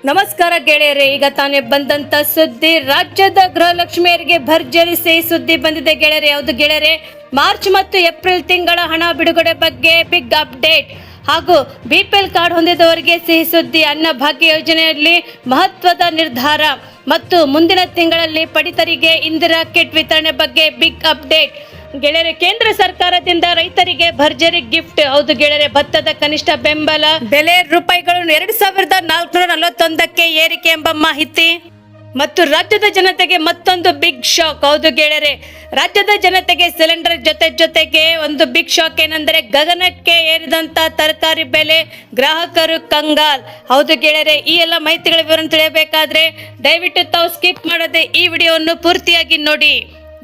ನಮಸ್ಕಾರ ಗೆಳೆಯರೇ, ಈಗ ತಾನೇ ಬಂದಂತ ಸುದ್ದಿ. ರಾಜ್ಯದ ಗೃಹಲಕ್ಷ್ಮಿಯರಿಗೆ ಭರ್ಜರಿ ಸಿಹಿ ಸುದ್ದಿ ಬಂದಿದೆ ಗೆಳೆಯರೇ. ಹೌದು ಗೆಳೆಯರೇ, ಮಾರ್ಚ್ ಮತ್ತು ಏಪ್ರಿಲ್ ತಿಂಗಳ ಹಣ ಬಿಡುಗಡೆ ಬಗ್ಗೆ ಬಿಗ್ ಅಪ್ಡೇಟ್ ಹಾಗೂ ಬಿಪಿಎಲ್ ಕಾರ್ಡ್ ಹೊಂದಿದವರಿಗೆ ಸಿಹಿ ಸುದ್ದಿ. ಅನ್ನಭಾಗ್ಯ ಯೋಜನೆಯಲ್ಲಿ ಮಹತ್ವದ ನಿರ್ಧಾರ ಮತ್ತು ಮುಂದಿನ ತಿಂಗಳಲ್ಲಿ ಪಡಿತರಿಗೆ ಇಂದಿರಾ ಕಿಟ್ ವಿತರಣೆ ಬಗ್ಗೆ ಬಿಗ್ ಅಪ್ಡೇಟ್ ಗೆಳೆಯರೆ. ಕೇಂದ್ರ ಸರ್ಕಾರದಿಂದ ರೈತರಿಗೆ ಭರ್ಜರಿ ಗಿಫ್ಟ್. ಹೌದು ಗೆಳೆಯರೆ, ಭತ್ತದ ಕನಿಷ್ಠ ಬೆಂಬಲ ಬೆಲೆ ರೂಪಾಯಿಗಳು 2441ಕ್ಕೆ ಏರಿಕೆ ಎಂಬ ಮಾಹಿತಿ ಮತ್ತು ರಾಜ್ಯದ ಜನತೆಗೆ ಮತ್ತೊಂದು ಬಿಗ್ ಶಾಕ್. ಹೌದು ಗೆಳೆಯರೆ, ರಾಜ್ಯದ ಜನತೆಗೆ ಸಿಲಿಂಡರ್ ಜೊತೆಗೆ ಒಂದು ಬಿಗ್ ಶಾಕ್ ಏನೆಂದರೆ ಗಗನಕ್ಕೆ ಏರಿದಂತ ತರಕಾರಿ ಬೆಲೆ, ಗ್ರಾಹಕರು ಕಂಗಾಲ್. ಹೌದು ಗೆಳೆಯರೆ, ಈ ಎಲ್ಲ ಮಾಹಿತಿಗಳ ವಿವರ ತಿಳಿಯಬೇಕಾದ್ರೆ ದಯವಿಟ್ಟು ತಾವು ಸ್ಕಿಪ್ ಮಾಡದೆ ಈ ವಿಡಿಯೋವನ್ನು ಪೂರ್ತಿಯಾಗಿ ನೋಡಿ.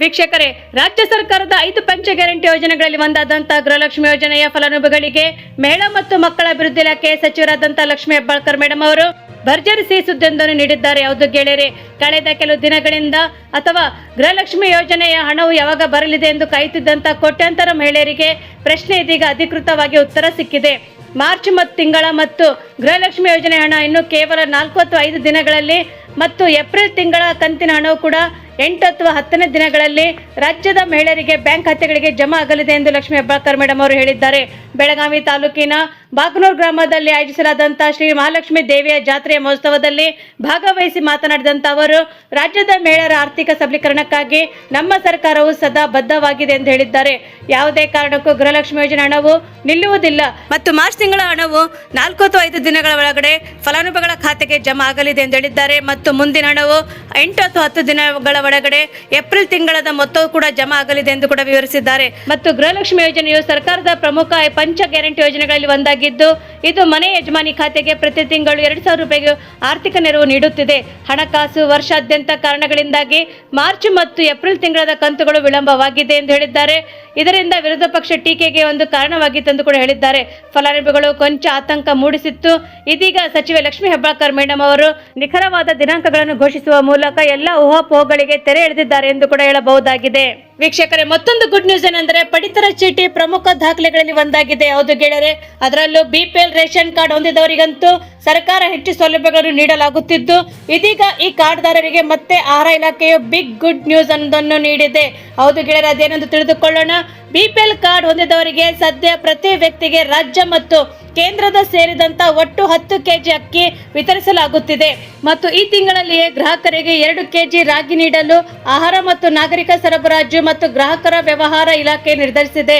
ವೀಕ್ಷಕರೇ, ರಾಜ್ಯ ಸರ್ಕಾರದ 5 ಪಂಚ ಗ್ಯಾರಂಟಿ ಯೋಜನೆಗಳಲ್ಲಿ ಒಂದಾದಂತಹ ಗೃಹಲಕ್ಷ್ಮಿ ಯೋಜನೆಯ ಫಲಾನುಭವಿಗಳಿಗೆ ಮಹಿಳಾ ಮತ್ತು ಮಕ್ಕಳ ಅಭಿವೃದ್ಧಿ ಇಲಾಖೆ ಸಚಿವರಾದಂತಹ ಲಕ್ಷ್ಮೀ ಹೆಬ್ಬಾಳ್ಕರ್ ಮೇಡಮ್ ಅವರು ಭರ್ಜರಿ ಸಿಹಿ ಸುದ್ದಿಯೊಂದನ್ನು ನೀಡಿದ್ದಾರೆ. ಹೌದು ಗೆಳೆಯರೆ, ಕಳೆದ ಕೆಲವು ದಿನಗಳಿಂದ ಅಥವಾ ಗೃಹಲಕ್ಷ್ಮಿ ಯೋಜನೆಯ ಹಣವು ಯಾವಾಗ ಬರಲಿದೆ ಎಂದು ಕಾಯುತ್ತಿದ್ದಂತ ಕೋಟ್ಯಾಂತರ ಮಹಿಳೆಯರಿಗೆ ಪ್ರಶ್ನೆ ಇದೀಗ ಅಧಿಕೃತವಾಗಿ ಉತ್ತರ ಸಿಕ್ಕಿದೆ. ಮಾರ್ಚ್ ತಿಂಗಳ ಮತ್ತು ಗೃಹಲಕ್ಷ್ಮಿ ಯೋಜನೆ ಹಣ ಇನ್ನು ಕೇವಲ 4 ಅಥವಾ 5 ದಿನಗಳಲ್ಲಿ ಮತ್ತು ಏಪ್ರಿಲ್ ತಿಂಗಳ ಕಂತಿನ ಹಣವು ಕೂಡ 8 ಅಥವಾ 10ನೇ ದಿನಗಳಲ್ಲಿ ರಾಜ್ಯದ ಮಹಿಳೆಯರಿಗೆ ಬ್ಯಾಂಕ್ ಖಾತೆಗಳಿಗೆ ಜಮಾ ಆಗಲಿದೆ ಎಂದು ಲಕ್ಷ್ಮೀ ಹೆಬ್ಬಾಳ್ಕರ್ ಮೇಡಮ್ ಅವರು ಹೇಳಿದ್ದಾರೆ. ಬೆಳಗಾವಿ ತಾಲೂಕಿನ ಬಾಗನೂರು ಗ್ರಾಮದಲ್ಲಿ ಆಯೋಜಿಸಲಾದಂತಹ ಶ್ರೀ ಮಹಾಲಕ್ಷ್ಮಿ ದೇವಿಯ ಜಾತ್ರೆಯ ಮಹೋತ್ಸವದಲ್ಲಿ ಭಾಗವಹಿಸಿ ಮಾತನಾಡಿದಂತ ಅವರು, ರಾಜ್ಯದ ಮಹಿಳೆಯರ ಆರ್ಥಿಕ ಸಬಲೀಕರಣಕ್ಕಾಗಿ ನಮ್ಮ ಸರ್ಕಾರವು ಸದಾ ಬದ್ಧವಾಗಿದೆ ಎಂದು ಹೇಳಿದ್ದಾರೆ. ಯಾವುದೇ ಕಾರಣಕ್ಕೂ ಗೃಹಲಕ್ಷ್ಮಿ ಯೋಜನೆ ಹಣವು ನಿಲ್ಲುವುದಿಲ್ಲ ಮತ್ತು ಮಾರ್ಚ್ ತಿಂಗಳ ಹಣವು 4 ಅಥವಾ 5 ದಿನಗಳ ಒಳಗಡೆ ಫಲಾನುಭವಿಗಳ ಖಾತೆಗೆ ಜಮಾ ಆಗಲಿದೆ ಎಂದು ಹೇಳಿದ್ದಾರೆ ಮತ್ತು ಮುಂದಿನ ಹಣವು 8 ಅಥವಾ 10 ದಿನಗಳ ಒಳಗಡೆ ಏಪ್ರಿಲ್ ತಿಂಗಳದ ಮೊತ್ತವು ಕೂಡ ಜಮಾ ಆಗಲಿದೆ ಎಂದು ಕೂಡ ವಿವರಿಸಿದ್ದಾರೆ. ಮತ್ತು ಗೃಹಲಕ್ಷ್ಮಿ ಯೋಜನೆಯು ಸರ್ಕಾರದ ಪ್ರಮುಖ ಪಂಚ ಗ್ಯಾರಂಟಿ ಯೋಜನೆಗಳಲ್ಲಿ ಒಂದಾಗಿದ್ದು, ಇದು ಮನೆ ಯಜಮಾನಿ ಖಾತೆಗೆ ಪ್ರತಿ ತಿಂಗಳು 2,000 ರೂಪಾಯಿಗೆ ಆರ್ಥಿಕ ನೆರವು ನೀಡುತ್ತಿದೆ. ಹಣಕಾಸು ವರ್ಷಾದ್ಯಂತ ಕಾರಣಗಳಿಂದಾಗಿ ಮಾರ್ಚ್ ಮತ್ತು ಏಪ್ರಿಲ್ ತಿಂಗಳದ ಕಂತುಗಳು ವಿಳಂಬವಾಗಿದೆ ಎಂದು ಹೇಳಿದ್ದಾರೆ. ಇದರಿಂದ ವಿರೋಧ ಪಕ್ಷ ಟೀಕೆಗೆ ಒಂದು ಕಾರಣವಾಗಿತ್ತು ಎಂದು ಕೂಡ ಹೇಳಿದ್ದಾರೆ. ಫಲಾನುಭವಿಗಳು ಕೊಂಚ ಆತಂಕ ಮೂಡಿಸಿತ್ತು. ಇದೀಗ ಸಚಿವೆ ಲಕ್ಷ್ಮೀ ಹೆಬ್ಬಾಳ್ಕರ್ ಮೇಡಮ್ ಅವರು ನಿಖರವಾದ ದಿನಾಂಕಗಳನ್ನು ಘೋಷಿಸುವ ಮೂಲಕ ಎಲ್ಲ ಊಹಾಪೋಹಗಳಿಗೆ ತೆರೆ ಎಳೆದಿದ್ದಾರೆ ಎಂದು ಕೂಡ ಹೇಳಬಹುದಾಗಿದೆ. ವೀಕ್ಷಕರೇ, ಮತ್ತೊಂದು ಗುಡ್ ನ್ಯೂಸ್ ಏನೆಂದರೆ ಪಡಿತರ ಚೀಟಿ ಪ್ರಮುಖ ದಾಖಲೆಗಳಲ್ಲಿ ಒಂದಾಗಿದೆ. ಹೌದು ಗೆಳೆಯರೆ, ಅದರಲ್ಲೂ ಬಿಪಿಎಲ್ ರೇಷನ್ ಕಾರ್ಡ್ ಹೊಂದಿದವರಿಗಂತೂ ಸರ್ಕಾರ ಹೆಚ್ಚು ಸೌಲಭ್ಯಗಳನ್ನು ನೀಡಲಾಗುತ್ತಿದ್ದು, ಇದೀಗ ಈ ಕಾರ್ಡ್ದಾರರಿಗೆ ಮತ್ತೆ ಆಹಾರ ಇಲಾಖೆಯು ಬಿಗ್ ಗುಡ್ ನ್ಯೂಸ್ ಒಂದನ್ನು ನೀಡಿದೆ. ಹೌದು ಗೆಳೆಯರೆ, ಅದೇನೆಂದು ತಿಳಿದುಕೊಳ್ಳೋಣ. ಬಿಪಿಎಲ್ ಕಾರ್ಡ್ ಹೊಂದಿದವರಿಗೆ ಸದ್ಯ ಪ್ರತಿ ವ್ಯಕ್ತಿಗೆ ರಾಜ್ಯ ಮತ್ತು ಕೇಂದ್ರದ ಸೇರಿದಂತ ಒಟ್ಟು 10 ಕೆಜಿ ಅಕ್ಕಿ ವಿತರಿಸಲಾಗುತ್ತಿದೆ ಮತ್ತು ಈ ತಿಂಗಳಲ್ಲಿಯೇ ಗ್ರಾಹಕರಿಗೆ 2 ಕೆಜಿ ರಾಗಿ ನೀಡಲು ಆಹಾರ ಮತ್ತು ನಾಗರಿಕ ಸರಬರಾಜು ಮತ್ತು ಗ್ರಾಹಕರ ವ್ಯವಹಾರ ಇಲಾಖೆ ನಿರ್ಧರಿಸಿದೆ.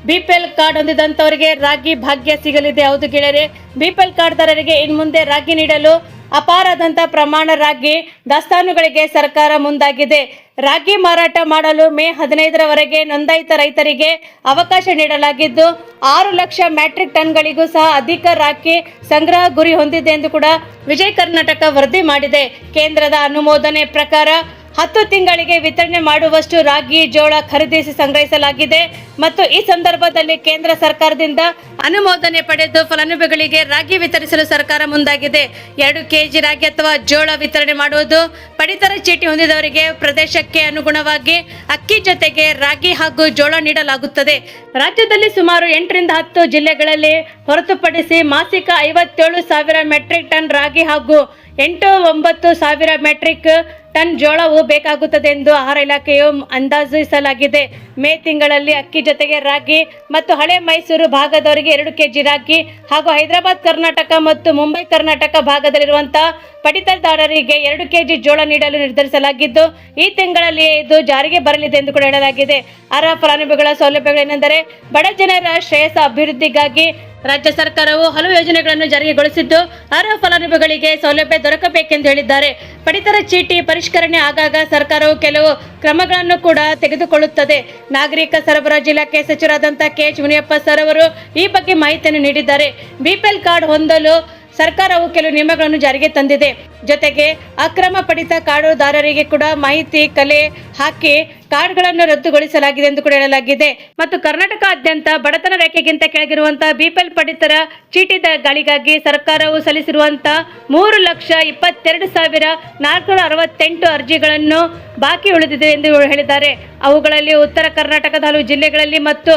ಬಿಪಿಎಲ್ ಕಾರ್ಡ್ ಹೊಂದಿದಂತವರಿಗೆ ರಾಗಿ ಭಾಗ್ಯ ಸಿಗಲಿದೆ. ಹೌದು ಗೆಳೆಯರೆ, ಬಿಪಿಎಲ್ ಕಾರ್ಡ್ದಾರರಿಗೆ ಇನ್ನು ಮುಂದೆ ರಾಗಿ ನೀಡಲು ಅಪಾರದಂತ ಪ್ರಮಾಣ ರಾಗಿ ದಾಸ್ತಾನುಗಳಿಗೆ ಸರ್ಕಾರ ಮುಂದಾಗಿದೆ. ರಾಗಿ ಮಾರಾಟ ಮಾಡಲು ಮೇ 15ರವರೆಗೆ ನೋಂದಾಯಿತ ರೈತರಿಗೆ ಅವಕಾಶ ನೀಡಲಾಗಿದ್ದು, 6 ಲಕ್ಷ ಮೆಟ್ರಿಕ್ ಟನ್ಗಳಿಗೂ ಸಹ ಅಧಿಕ ರಾಗಿ ಸಂಗ್ರಹ ಗುರಿ ಹೊಂದಿದೆ ಎಂದು ಕೂಡ ವಿಜಯ್ ಕರ್ನಾಟಕ ವರದಿ ಮಾಡಿದೆ. ಕೇಂದ್ರದ ಅನುಮೋದನೆ ಪ್ರಕಾರ 10 ತಿಂಗಳಿಗೆ ವಿತರಣೆ ಮಾಡುವಷ್ಟು ರಾಗಿ ಜೋಳ ಖರೀದಿಸಿ ಸಂಗ್ರಹಿಸಲಾಗಿದೆ ಮತ್ತು ಈ ಸಂದರ್ಭದಲ್ಲಿ ಕೇಂದ್ರ ಸರ್ಕಾರದಿಂದ ಅನುಮೋದನೆ ಪಡೆದು ಫಲಾನುಭವಿಗಳಿಗೆ ರಾಗಿ ವಿತರಿಸಲು ಸರ್ಕಾರ ಮುಂದಾಗಿದೆ. 2 ಕೆಜಿ ರಾಗಿ ಅಥವಾ ಜೋಳ ವಿತರಣೆ ಮಾಡುವುದು. ಪಡಿತರ ಚೀಟಿ ಹೊಂದಿದವರಿಗೆ ಪ್ರದೇಶಕ್ಕೆ ಅನುಗುಣವಾಗಿ ಅಕ್ಕಿ ಜೊತೆಗೆ ರಾಗಿ ಹಾಗೂ ಜೋಳ ನೀಡಲಾಗುತ್ತದೆ. ರಾಜ್ಯದಲ್ಲಿ ಸುಮಾರು 8 ರಿಂದ 10 ಜಿಲ್ಲೆಗಳಲ್ಲಿ ಹೊರತುಪಡಿಸಿ ಮಾಸಿಕ 57,000 ಮೆಟ್ರಿಕ್ ಟನ್ ರಾಗಿ ಹಾಗೂ 8-9 ಮೆಟ್ರಿಕ್ ಟನ್ ಜೋಳವು ಬೇಕಾಗುತ್ತದೆ ಎಂದು ಆಹಾರ ಇಲಾಖೆಯು ಅಂದಾಜಿಸಲಾಗಿದೆ. ಮೇ ತಿಂಗಳಲ್ಲಿ ಅಕ್ಕಿ ಜೊತೆಗೆ ರಾಗಿ ಮತ್ತು ಹಳೆ ಮೈಸೂರು ಭಾಗದವರಿಗೆ 2 ಕೆಜಿ ರಾಗಿ ಹಾಗೂ ಹೈದರಾಬಾದ್ ಕರ್ನಾಟಕ ಮತ್ತು ಮುಂಬೈ ಕರ್ನಾಟಕ ಭಾಗದಲ್ಲಿರುವಂತಹ ಪಡಿತರದಾರರಿಗೆ 2 ಕೆಜಿ ಜೋಳ ನೀಡಲು ನಿರ್ಧರಿಸಲಾಗಿದ್ದು, ಈ ತಿಂಗಳಲ್ಲಿಯೇ ಇದು ಜಾರಿಗೆ ಬರಲಿದೆ ಎಂದು ಕೂಡ ಹೇಳಲಾಗಿದೆ. ಅರ್ಹ ಫಲಾನುಭವಿಗಳ ಸೌಲಭ್ಯಗಳೇನೆಂದರೆ ಬಡ ಜನರ ಶ್ರೇಯಸ್ಸ ಅಭಿವೃದ್ಧಿಗಾಗಿ ರಾಜ್ಯ ಸರ್ಕಾರವು ಹಲವು ಯೋಜನೆಗಳನ್ನು ಜಾರಿಗೊಳಿಸಿದ್ದು, ಅರ್ಹ ಫಲಾನುಭವಿಗಳಿಗೆ ಸೌಲಭ್ಯ ದೊರಕಬೇಕೆಂದು ಹೇಳಿದ್ದಾರೆ. ಪಡಿತರ ಚೀಟಿ ಪರಿಷ್ಕರಣೆ ಆಗಾಗ ಸರ್ಕಾರವು ಕೆಲವು ಕ್ರಮಗಳನ್ನು ಕೂಡ ತೆಗೆದುಕೊಳ್ಳುತ್ತದೆ. ನಾಗರಿಕ ಸರಬರಾಜು ಇಲಾಖೆ ಸಚಿವರಾದಂತಹ KH ಮುನಿಯಪ್ಪ ಸರ್ ಅವರು ಈ ಬಗ್ಗೆ ಮಾಹಿತಿಯನ್ನು ನೀಡಿದ್ದಾರೆ. ಬಿಪಿಎಲ್ ಕಾರ್ಡ್ ಹೊಂದಲು ಸರ್ಕಾರವು ಕೆಲವು ನಿಯಮಗಳನ್ನು ಜಾರಿಗೆ ತಂದಿದೆ. ಜೊತೆಗೆ ಅಕ್ರಮ ಪಡಿತ ಕಾರ್ಡುದಾರರಿಗೆ ಕೂಡ ಮಾಹಿತಿ ಕಲೆ ಹಾಕಿ ಕಾರ್ಡ್ಗಳನ್ನು ರದ್ದುಗೊಳಿಸಲಾಗಿದೆ ಎಂದು ಕೂಡ ಹೇಳಲಾಗಿದೆ. ಮತ್ತು ಕರ್ನಾಟಕದಾದ್ಯಂತ ಬಡತನ ರೇಖೆಗಿಂತ ಕೆಳಗಿರುವಂತಹ ಬಿಪಿಎಲ್ ಪಡಿತರ ಚೀಟಿಗಳಿಗಾಗಿ ಸರ್ಕಾರವು ಸಲ್ಲಿಸಿರುವಂತಹ 3,22,468 ಅರ್ಜಿಗಳನ್ನು ಬಾಕಿ ಉಳಿದಿದೆ ಎಂದು ಹೇಳಿದ್ದಾರೆ. ಅವುಗಳಲ್ಲಿ ಉತ್ತರ ಕರ್ನಾಟಕದ ಹಲವು ಜಿಲ್ಲೆಗಳಲ್ಲಿ ಮತ್ತು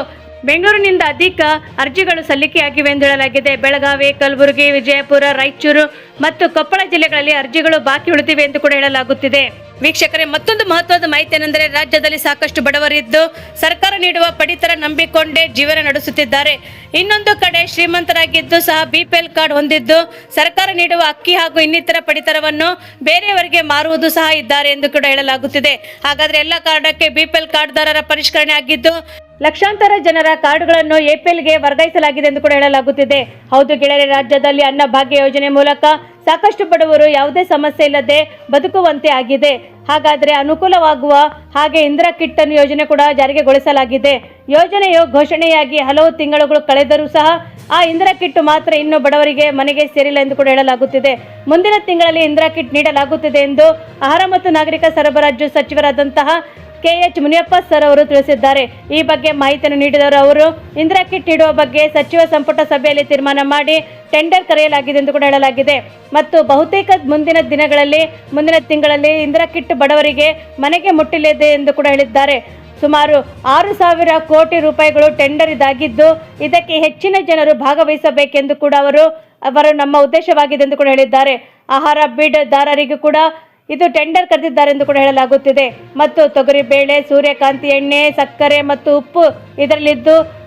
ಬೆಂಗಳೂರಿನಿಂದ ಅಧಿಕ ಅರ್ಜಿಗಳು ಸಲ್ಲಿಕೆಯಾಗಿವೆ ಎಂದು ಹೇಳಲಾಗಿದೆ. ಬೆಳಗಾವಿ, ಕಲಬುರಗಿ, ವಿಜಯಪುರ, ರಾಯಚೂರು ಮತ್ತು ಕೊಪ್ಪಳ ಜಿಲ್ಲೆಗಳಲ್ಲಿ ಅರ್ಜಿಗಳು ಬಾಕಿ ಉಳಿದಿವೆ ಎಂದು ಕೂಡ ಹೇಳಲಾಗುತ್ತಿದೆ. ವೀಕ್ಷಕರೇ, ಮತ್ತೊಂದು ಮಹತ್ವದ ಮಾಹಿತಿ ಏನೆಂದರೆ, ರಾಜ್ಯದಲ್ಲಿ ಸಾಕಷ್ಟು ಬಡವರಿದ್ದು ಸರ್ಕಾರ ನೀಡುವ ಪಡಿತರ ನಂಬಿಕೊಂಡೇ ಜೀವನ ನಡೆಸುತ್ತಿದ್ದಾರೆ. ಇನ್ನೊಂದು ಕಡೆ ಶ್ರೀಮಂತರಾಗಿದ್ದು ಸಹ ಬಿಪಿಎಲ್ ಕಾರ್ಡ್ ಹೊಂದಿದ್ದು ಸರ್ಕಾರ ನೀಡುವ ಅಕ್ಕಿ ಹಾಗೂ ಇನ್ನಿತರ ಪಡಿತರವನ್ನು ಬೇರೆಯವರಿಗೆ ಮಾರುವುದು ಸಹ ಇದ್ದಾರೆ ಎಂದು ಕೂಡ ಹೇಳಲಾಗುತ್ತಿದೆ. ಹಾಗಾದ್ರೆ ಎಲ್ಲ ಕಾರಣಕ್ಕೆ ಬಿಪಿಎಲ್ ಕಾರ್ಡ್ದಾರರ ಪರಿಷ್ಕರಣೆ ಆಗಿದ್ದು ಲಕ್ಷಾಂತರ ಜನರ ಕಾರ್ಡ್ಗಳನ್ನು ಎಪಿಎಲ್ಗೆ ವರ್ಗಾಯಿಸಲಾಗಿದೆ ಎಂದು ಕೂಡ ಹೇಳಲಾಗುತ್ತಿದೆ. ಹೌದು ಗೆಳೆಯರೆ, ರಾಜ್ಯದಲ್ಲಿ ಅನ್ನಭಾಗ್ಯ ಯೋಜನೆ ಮೂಲಕ ಸಾಕಷ್ಟು ಬಡವರು ಯಾವುದೇ ಸಮಸ್ಯೆ ಇಲ್ಲದೆ ಬದುಕುವಂತೆ ಆಗಿದೆ. ಹಾಗಾದರೆ ಅನುಕೂಲವಾಗುವ ಹಾಗೆ ಇಂದಿರಾ ಕಿಟ್ ಅನ್ನು ಯೋಜನೆ ಕೂಡ ಜಾರಿಗೆಗೊಳಿಸಲಾಗಿದೆ. ಯೋಜನೆಯು ಘೋಷಣೆಯಾಗಿ ಹಲವು ತಿಂಗಳುಗಳು ಕಳೆದರೂ ಸಹ ಆ ಇಂದಿರಾ ಕಿಟ್ ಮಾತ್ರ ಇನ್ನೂ ಬಡವರಿಗೆ ಮನೆಗೆ ಸೇರಿಲ್ಲ ಎಂದು ಕೂಡ ಹೇಳಲಾಗುತ್ತಿದೆ. ಮುಂದಿನ ತಿಂಗಳಲ್ಲಿ ಇಂದಿರಾ ಕಿಟ್ ನೀಡಲಾಗುತ್ತಿದೆ ಎಂದು ಆಹಾರ ಮತ್ತು ನಾಗರಿಕ ಸರಬರಾಜು ಸಚಿವರಾದಂತಹ KH ಮುನಿಯಪ್ಪ ಸರ್ ಅವರು ತಿಳಿಸಿದ್ದಾರೆ. ಈ ಬಗ್ಗೆ ಮಾಹಿತಿಯನ್ನು ನೀಡಿದವರು ಅವರು ಇಂದಿರಾ ಕಿಟ್ ನೀಡುವ ಬಗ್ಗೆ ಸಚಿವ ಸಂಪುಟ ಸಭೆಯಲ್ಲಿ ತೀರ್ಮಾನ ಮಾಡಿ ಟೆಂಡರ್ ಕರೆಯಲಾಗಿದೆ ಎಂದು ಕೂಡ ಹೇಳಲಾಗಿದೆ. ಮತ್ತು ಬಹುತೇಕ ಮುಂದಿನ ತಿಂಗಳಲ್ಲಿ ಇಂದಿರಾ ಕಿಟ್ ಬಡವರಿಗೆ ಮನೆಗೆ ಮುಟ್ಟಲಿದೆ ಎಂದು ಕೂಡ ಹೇಳಿದ್ದಾರೆ. ಸುಮಾರು 6,000 ಕೋಟಿ ರೂಪಾಯಿಗಳು ಟೆಂಡರ್ ಇದಾಗಿದ್ದು ಇದಕ್ಕೆ ಹೆಚ್ಚಿನ ಜನರು ಭಾಗವಹಿಸಬೇಕೆಂದು ಕೂಡ ಅವರು ನಮ್ಮ ಉದ್ದೇಶವಾಗಿದೆ ಎಂದು ಕೂಡ ಹೇಳಿದ್ದಾರೆ. ಆಹಾರ ಬೀಡ್ದಾರರಿಗೂ ಕೂಡ ಇದು ಟೆಂಡರ್ ಕರೆದಿದ್ದಾರೆ ಎಂದು ಕೂಡ ಹೇಳಲಾಗುತ್ತಿದೆ. ಮತ್ತು ತೊಗರಿ ಬೇಳೆ, ಸೂರ್ಯಕಾಂತಿ ಎಣ್ಣೆ, ಸಕ್ಕರೆ ಮತ್ತು ಉಪ್ಪು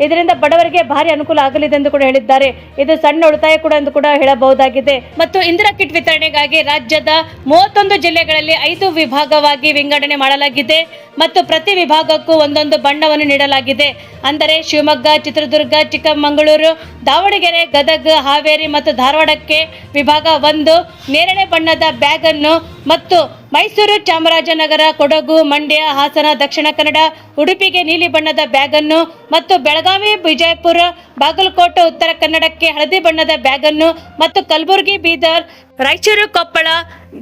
ಇದರಿಂದ ಬಡವರಿಗೆ ಭಾರಿ ಅನುಕೂಲ ಆಗಲಿದೆ ಎಂದು ಕೂಡ ಹೇಳಿದ್ದಾರೆ. ಇದು ಸಣ್ಣ ಉಳಿತಾಯ ಕೂಡ ಎಂದು ಕೂಡ ಹೇಳಬಹುದಾಗಿದೆ. ಮತ್ತು ಇಂದಿರಾ ಕಿಟ್ ವಿತರಣೆಗಾಗಿ ರಾಜ್ಯದ 31 ಜಿಲ್ಲೆಗಳಲ್ಲಿ 5 ವಿಭಾಗವಾಗಿ ವಿಂಗಡಣೆ ಮಾಡಲಾಗಿದೆ ಮತ್ತು ಪ್ರತಿ ವಿಭಾಗಕ್ಕೂ ಒಂದೊಂದು ಬಣ್ಣವನ್ನು ನೀಡಲಾಗಿದೆ. ಅಂದರೆ ಶಿವಮೊಗ್ಗ, ಚಿತ್ರದುರ್ಗ, ಚಿಕ್ಕಮಗಳೂರು, ದಾವಣಗೆರೆ, ಗದಗ, ಹಾವೇರಿ ಮತ್ತು ಧಾರವಾಡಕ್ಕೆ ವಿಭಾಗ 1 ನೇರಳೆ ಬಣ್ಣದ ಬ್ಯಾಗ್ ಅನ್ನು ಮತ್ತು ಮೈಸೂರು, ಚಾಮರಾಜನಗರ, ಕೊಡಗು, ಮಂಡ್ಯ, ಹಾಸನ, ದಕ್ಷಿಣ ಕನ್ನಡ, ಉಡುಪಿಗೆ ನೀಲಿ ಬಣ್ಣದ ಬ್ಯಾಗ್ ಅನ್ನು ಮತ್ತು ಬೆಳಗಾವಿ, ವಿಜಯಪುರ, ಬಾಗಲಕೋಟೆ, ಉತ್ತರ ಕನ್ನಡಕ್ಕೆ ಹಳದಿ ಬಣ್ಣದ ಬ್ಯಾಗ್ ಅನ್ನು ಮತ್ತು ಕಲಬುರಗಿ, ಬೀದರ್, ರಾಯಚೂರು, ಕೊಪ್ಪಳ,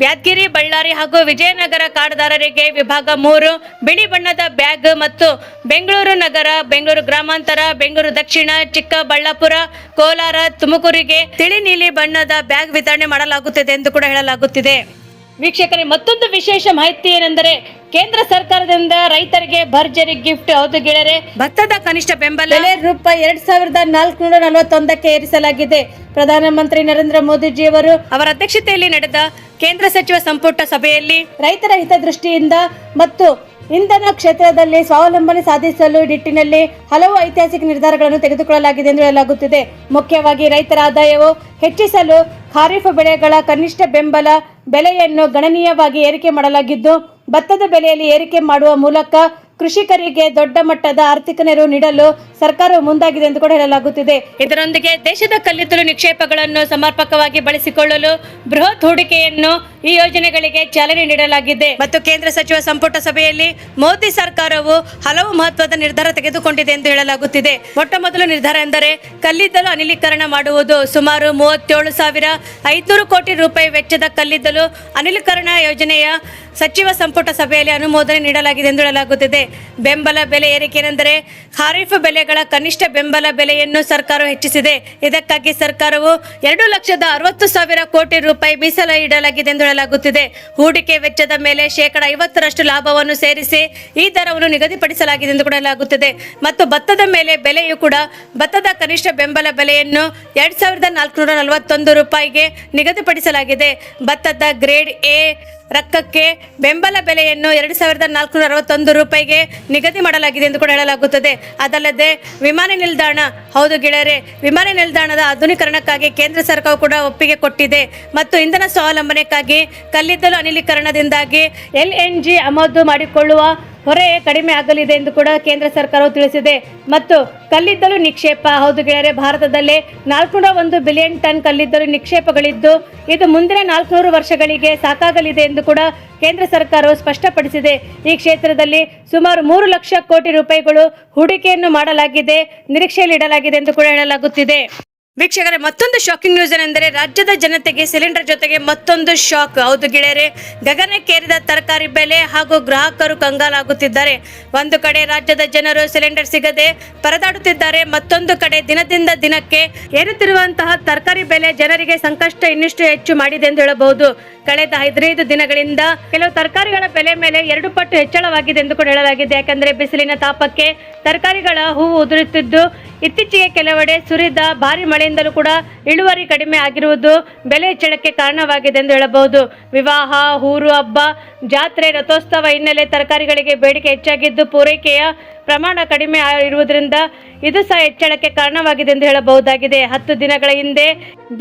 ಯಾದಗಿರಿ, ಬಳ್ಳಾರಿ ಹಾಗೂ ವಿಜಯನಗರ ಕಾರ್ಡ್ದಾರರಿಗೆ ವಿಭಾಗ 3 ಬಿಳಿ ಬಣ್ಣದ ಬ್ಯಾಗ್ ಮತ್ತು ಬೆಂಗಳೂರು ನಗರ, ಬೆಂಗಳೂರು ಗ್ರಾಮಾಂತರ, ಬೆಂಗಳೂರು ದಕ್ಷಿಣ, ಚಿಕ್ಕಬಳ್ಳಾಪುರ, ಕೋಲಾರ, ತುಮಕೂರಿಗೆ ತಿಳಿ ನೀಲಿ ಬಣ್ಣದ ಬ್ಯಾಗ್ ವಿತರಣೆ ಮಾಡಲಾಗುತ್ತಿದೆ ಎಂದು ಕೂಡ ಹೇಳಲಾಗುತ್ತಿದೆ. ವೀಕ್ಷಕರೇ, ಮತ್ತೊಂದು ವಿಶೇಷ ಮಾಹಿತಿ ಏನೆಂದರೆ, ಕೇಂದ್ರ ಸರ್ಕಾರದಿಂದ ರೈತರಿಗೆ ಭರ್ಜರಿ ಗಿಫ್ಟ್. ಹೌದು ಗೆಳೆಯರೆ, ಭತ್ತದ ಕನಿಷ್ಠ ಬೆಂಬಲ ಬೆಲೆ ರೂಪಾಯಿ 2,441ಕ್ಕೆ ಏರಿಸಲಾಗಿದೆ. ಪ್ರಧಾನಮಂತ್ರಿ ನರೇಂದ್ರ ಮೋದಿಜಿಯವರು ಅವರ ಅಧ್ಯಕ್ಷತೆಯಲ್ಲಿ ನಡೆದ ಕೇಂದ್ರ ಸಚಿವ ಸಂಪುಟ ಸಭೆಯಲ್ಲಿ ರೈತರ ಹಿತದೃಷ್ಟಿಯಿಂದ ಮತ್ತು ಇಂಧನ ಕ್ಷೇತ್ರದಲ್ಲಿ ಸ್ವಾವಲಂಬನೆ ಸಾಧಿಸಲು ನಿಟ್ಟಿನಲ್ಲಿ ಹಲವು ಐತಿಹಾಸಿಕ ನಿರ್ಧಾರಗಳನ್ನು ತೆಗೆದುಕೊಳ್ಳಲಾಗಿದೆ ಎಂದು ಹೇಳಲಾಗುತ್ತಿದೆ. ಮುಖ್ಯವಾಗಿ ರೈತರ ಆದಾಯವು ಹೆಚ್ಚಿಸಲು ಖಾರಿಫ್ ಬೆಳೆಗಳ ಕನಿಷ್ಠ ಬೆಂಬಲ ಬೆಲೆಯನ್ನು ಗಣನೀಯವಾಗಿ ಏರಿಕೆ ಮಾಡಲಾಗಿದ್ದು, ಭತ್ತದ ಬೆಲೆಯಲ್ಲಿ ಏರಿಕೆ ಮಾಡುವ ಮೂಲಕ ಕೃಷಿಕರಿಗೆ ದೊಡ್ಡ ಮಟ್ಟದ ಆರ್ಥಿಕ ನೆರವು ನೀಡಲು ಸರ್ಕಾರವು ಮುಂದಾಗಿದೆ ಎಂದು ಕೂಡ ಹೇಳಲಾಗುತ್ತಿದೆ. ಇದರೊಂದಿಗೆ ದೇಶದ ಕಲ್ಲಿದ್ದಲು ನಿಕ್ಷೇಪಗಳನ್ನು ಸಮರ್ಪಕವಾಗಿ ಬಳಸಿಕೊಳ್ಳಲು ಬೃಹತ್ ಹೂಡಿಕೆಯನ್ನು ಈ ಯೋಜನೆಗಳಿಗೆ ಚಾಲನೆ ನೀಡಲಾಗಿದೆ. ಮತ್ತು ಕೇಂದ್ರ ಸಚಿವ ಸಂಪುಟ ಸಭೆಯಲ್ಲಿ ಮೋದಿ ಸರ್ಕಾರವು ಹಲವು ಮಹತ್ವದ ನಿರ್ಧಾರ ತೆಗೆದುಕೊಂಡಿದೆ ಎಂದು ಹೇಳಲಾಗುತ್ತಿದೆ. ಮೊಟ್ಟ ಮೊದಲ ನಿರ್ಧಾರ ಎಂದರೆ ಕಲ್ಲಿದ್ದಲು ಅನಿಲೀಕರಣ ಮಾಡುವುದು. ಸುಮಾರು 37,500 ಕೋಟಿ ರೂಪಾಯಿ ವೆಚ್ಚದ ಕಲ್ಲಿದ್ದಲು ಅನಿಲೀಕರಣ ಯೋಜನೆಯ ಸಚಿವ ಸಂಪುಟ ಸಭೆಯಲ್ಲಿ ಅನುಮೋದನೆ ನೀಡಲಾಗಿದೆ ಎಂದು ಹೇಳಲಾಗುತ್ತಿದೆ. ಬೆಂಬಲ ಬೆಲೆ ಏರಿಕೆ ಎಂದರೆ ಖಾರಿಫ್ ಬೆಳೆಗಳ ಕನಿಷ್ಠ ಬೆಂಬಲ ಬೆಲೆಯನ್ನು ಸರ್ಕಾರವು ಹೆಚ್ಚಿಸಿದೆ. ಇದಕ್ಕಾಗಿ ಸರ್ಕಾರವು 2,60,000 ಕೋಟಿ ರೂಪಾಯಿ ಮೀಸಲು ಇಡಲಾಗಿದೆ ಎಂದು ಹೇಳಲಾಗುತ್ತಿದೆ. ಹೂಡಿಕೆ ವೆಚ್ಚದ ಮೇಲೆ 50% ಲಾಭವನ್ನು ಸೇರಿಸಿ ಈ ದರವನ್ನು ನಿಗದಿಪಡಿಸಲಾಗಿದೆ ಎಂದು ಕೂಡ ಹೇಳಲಾಗುತ್ತಿದೆ. ಮತ್ತು ಭತ್ತದ ಮೇಲೆ ಬೆಲೆಯು ಕೂಡ ಭತ್ತದ ಕನಿಷ್ಠ ಬೆಂಬಲ ಬೆಲೆಯನ್ನು 2,441 ರೂಪಾಯಿಗೆ ನಿಗದಿಪಡಿಸಲಾಗಿದೆ. ಭತ್ತದ ಗ್ರೇಡ್ ಎ ರಕ್ಕಕ್ಕೆ ಬೆಂಬಲ ಬೆಲೆಯನ್ನು 2,461 ರೂಪಾಯಿಗೆ ನಿಗದಿ ಮಾಡಲಾಗಿದೆ ಎಂದು ಕೂಡ ಹೇಳಲಾಗುತ್ತದೆ. ಅದಲ್ಲದೆ ವಿಮಾನ ನಿಲ್ದಾಣ, ಹೌದು ಗೆಳೆಯರೆ, ವಿಮಾನ ನಿಲ್ದಾಣದ ಆಧುನೀಕರಣಕ್ಕಾಗಿ ಕೇಂದ್ರ ಸರ್ಕಾರವು ಕೂಡ ಒಪ್ಪಿಗೆ ಕೊಟ್ಟಿದೆ. ಮತ್ತು ಇಂಧನ ಸ್ವಾವಲಂಬನೆಗಾಗಿ ಕಲ್ಲಿದ್ದಲು ಅನಿಲೀಕರಣದಿಂದಾಗಿ LNG ಆಮದು ಮಾಡಿಕೊಳ್ಳುವ ಹೊರೆ ಕಡಿಮೆ ಆಗಲಿದೆ ಎಂದು ಕೂಡ ಕೇಂದ್ರ ಸರ್ಕಾರವು ತಿಳಿಸಿದೆ. ಮತ್ತು ಕಲ್ಲಿದ್ದಲು ನಿಕ್ಷೇಪ, ಹೌದು ಗೆಳೆಯರೆ, ಭಾರತದಲ್ಲಿ 401 ಬಿಲಿಯನ್ ಟನ್ ಕಲ್ಲಿದ್ದಲು ನಿಕ್ಷೇಪಗಳಿದ್ದು ಇದು ಮುಂದಿನ 400 ವರ್ಷಗಳಿಗೆ ಸಾಕಾಗಲಿದೆ ಎಂದು ಕೂಡ ಕೇಂದ್ರ ಸರ್ಕಾರವು ಸ್ಪಷ್ಟಪಡಿಸಿದೆ. ಈ ಕ್ಷೇತ್ರದಲ್ಲಿ ಸುಮಾರು 3 ಲಕ್ಷ ಕೋಟಿ ರೂಪಾಯಿಗಳು ಹೂಡಿಕೆಯನ್ನು ಮಾಡಲಾಗಿದೆ, ನಿರೀಕ್ಷೆಯಲ್ಲಿ ಇಡಲಾಗಿದೆ ಎಂದು ಕೂಡ ಹೇಳಲಾಗುತ್ತಿದೆ. ವೀಕ್ಷಕರೇ, ಮತ್ತೊಂದು ಶಾಕಿಂಗ್ ನ್ಯೂಸ್ ಏನೆಂದರೆ ರಾಜ್ಯದ ಜನತೆಗೆ ಸಿಲಿಂಡರ್ ಜೊತೆಗೆ ಮತ್ತೊಂದು ಶಾಕ್. ಹೌದು ಗೆಳೆಯರೆ, ಗಗನಕ್ಕೇರಿದ ತರಕಾರಿ ಬೆಲೆ ಹಾಗೂ ಗ್ರಾಹಕರು ಕಂಗಾಲಾಗುತ್ತಿದ್ದಾರೆ. ಒಂದು ಕಡೆ ರಾಜ್ಯದ ಜನರು ಸಿಲಿಂಡರ್ ಸಿಗದೆ ಪರದಾಡುತ್ತಿದ್ದಾರೆ, ಮತ್ತೊಂದು ಕಡೆ ದಿನದಿಂದ ದಿನಕ್ಕೆ ಏರುತ್ತಿರುವಂತಹ ತರಕಾರಿ ಬೆಲೆ ಜನರಿಗೆ ಸಂಕಷ್ಟ ಇನ್ನಷ್ಟು ಹೆಚ್ಚು ಮಾಡಿದೆ ಎಂದು ಹೇಳಬಹುದು. ಕಳೆದ 15 ದಿನಗಳಿಂದ ಕೆಲವು ತರಕಾರಿಗಳ ಬೆಲೆ ಮೇಲೆ 2 ಪಟ್ಟು ಹೆಚ್ಚಳವಾಗಿದೆ ಎಂದು ಕೂಡ ಹೇಳಲಾಗಿದೆ. ಯಾಕಂದ್ರೆ ಬಿಸಿಲಿನ ತಾಪಕ್ಕೆ ತರಕಾರಿಗಳ ಹೂವು ಉದುರುತ್ತಿದ್ದು, ಇತ್ತೀಚೆಗೆ ಕೆಲವೆಡೆ ಸುರಿದ ಭಾರಿ ಮಳೆಯಿಂದಲೂ ಕೂಡ ಇಳುವರಿ ಕಡಿಮೆ ಆಗಿರುವುದು ಬೆಲೆ ಹೆಚ್ಚಳಕ್ಕೆ ಕಾರಣವಾಗಿದೆ ಎಂದು ಹೇಳಬಹುದು. ವಿವಾಹ, ಊರು ಹಬ್ಬ, ಜಾತ್ರೆ, ರಥೋತ್ಸವ ಹಿನ್ನೆಲೆ ತರಕಾರಿಗಳಿಗೆ ಬೇಡಿಕೆ ಹೆಚ್ಚಾಗಿದ್ದು ಪೂರೈಕೆಯ ಪ್ರಮಾಣ ಕಡಿಮೆ ಇರುವುದರಿಂದ ಇದು ಸಹ ಹೆಚ್ಚಳಕ್ಕೆ ಕಾರಣವಾಗಿದೆ ಎಂದು ಹೇಳಬಹುದಾಗಿದೆ. 10 ದಿನಗಳ ಹಿಂದೆ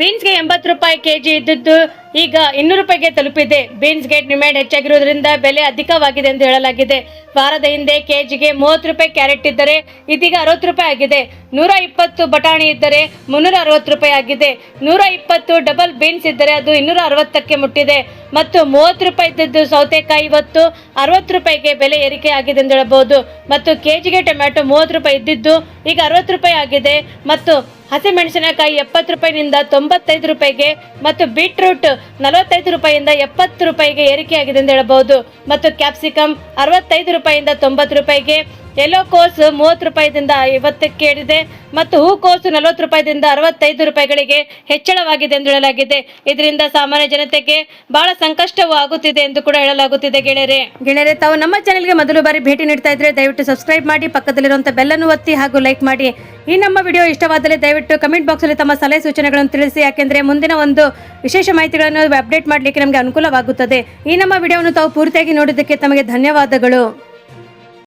ಬೀನ್ಸ್ಗೆ 80 ರೂಪಾಯಿ ಕೆಜಿ ಇದ್ದಿದ್ದು ಈಗ 200 ರೂಪಾಯಿಗೆ ತಲುಪಿದೆ. ಬೀನ್ಸ್ಗೆ ಡಿಮ್ಯಾಂಡ್ ಹೆಚ್ಚಾಗಿರುವುದರಿಂದ ಬೆಲೆ ಅಧಿಕವಾಗಿದೆ ಎಂದು ಹೇಳಲಾಗಿದೆ. ವಾರದ ಹಿಂದೆ ಕೆಜಿಗೆ 30 ರೂಪಾಯಿ ಕ್ಯಾರೆಟ್ ಇದ್ದರೆ ಇದೀಗ 60 ರೂಪಾಯಿ ಆಗಿದೆ. 120 ಬಟಾಣಿ ಇದ್ದರೆ 360 ರೂಪಾಯಿ ಆಗಿದೆ. 120 ಡಬಲ್ ಬೀನ್ಸ್ ಇದ್ದರೆ ಅದು 260ಕ್ಕೆ ಮುಟ್ಟಿದೆ. ಮತ್ತು 30 ರೂಪಾಯಿ ಇದ್ದದ್ದು ಸೌತೆಕಾಯಿ ಇವತ್ತು 60 ರೂಪಾಯಿಗೆ ಬೆಲೆ ಏರಿಕೆ ಆಗಿದೆ ಎಂದು ಹೇಳಬಹುದು. ಮತ್ತು ಕೆಜಿಗೆ ಟೊಮ್ಯಾಟೊ 30 ರೂಪಾಯಿ ಇದ್ದಿದ್ದು ಈಗ 60 ರೂಪಾಯಿ ಆಗಿದೆ. ಮತ್ತು ಹಸಿಮೆಣಸಿನಕಾಯಿ 70 ರೂಪಾಯಿನಿಂದ 95 ರೂಪಾಯಿಗೆ ಮತ್ತು ಬೀಟ್ರೂಟ್ 45 ರೂಪಾಯಿಯಿಂದ 70 ರೂಪಾಯಿಗೆ ಏರಿಕೆಯಾಗಿದೆ ಎಂದು ಹೇಳಬಹುದು. ಮತ್ತು ಕ್ಯಾಪ್ಸಿಕಮ್ 65 ರೂಪಾಯಿಯಿಂದ 90 ರೂಪಾಯಿಗೆ, ಯೆಲ್ಲೋ ಕೋಸ್ 30 ರೂಪಾಯಿದಿಂದ 50ಕ್ಕೆ ಏರಿದೆ ಮತ್ತು ಹೂಕೋಸು 40 ರೂಪಾಯಿದಿಂದ 65 ರೂಪಾಯಿಗಳಿಗೆ ಹೆಚ್ಚಳವಾಗಿದೆ ಎಂದು ಹೇಳಲಾಗಿದೆ. ಇದರಿಂದ ಸಾಮಾನ್ಯ ಜನತೆಗೆ ಬಹಳ ಸಂಕಷ್ಟವೂ ಆಗುತ್ತಿದೆ ಎಂದು ಕೂಡ ಹೇಳಲಾಗುತ್ತಿದೆ. ಗೆಳೆಯರೆ, ತಾವು ನಮ್ಮ ಚಾನೆಲ್ಗೆ ಮೊದಲು ಬಾರಿ ಭೇಟಿ ನೀಡ್ತಾ ಇದ್ರೆ ದಯವಿಟ್ಟು ಸಬ್ಸ್ಕ್ರೈಬ್ ಮಾಡಿ, ಪಕ್ಕದಲ್ಲಿರುವಂತಹ ಬೆಲ್ ಅನ್ನು ಒತ್ತಿ ಹಾಗೂ ಲೈಕ್ ಮಾಡಿ. ಈ ನಮ್ಮ ವಿಡಿಯೋ ಇಷ್ಟವಾದಲ್ಲಿ ದಯವಿಟ್ಟು ಕಮೆಂಟ್ ಬಾಕ್ಸ್ ಅಲ್ಲಿ ತಮ್ಮ ಸಲಹೆ ಸೂಚನೆಗಳನ್ನು ತಿಳಿಸಿ. ಯಾಕೆಂದ್ರೆ ಮುಂದಿನ ಒಂದು ವಿಶೇಷ ಮಾಹಿತಿಗಳನ್ನು ಅಪ್ಡೇಟ್ ಮಾಡಲಿಕ್ಕೆ ನಮಗೆ ಅನುಕೂಲವಾಗುತ್ತದೆ. ಈ ನಮ್ಮ ವಿಡಿಯೋವನ್ನು ತಾವು ಪೂರ್ತಿಯಾಗಿ ನೋಡಿದ್ದಕ್ಕೆ ತಮಗೆ ಧನ್ಯವಾದಗಳು.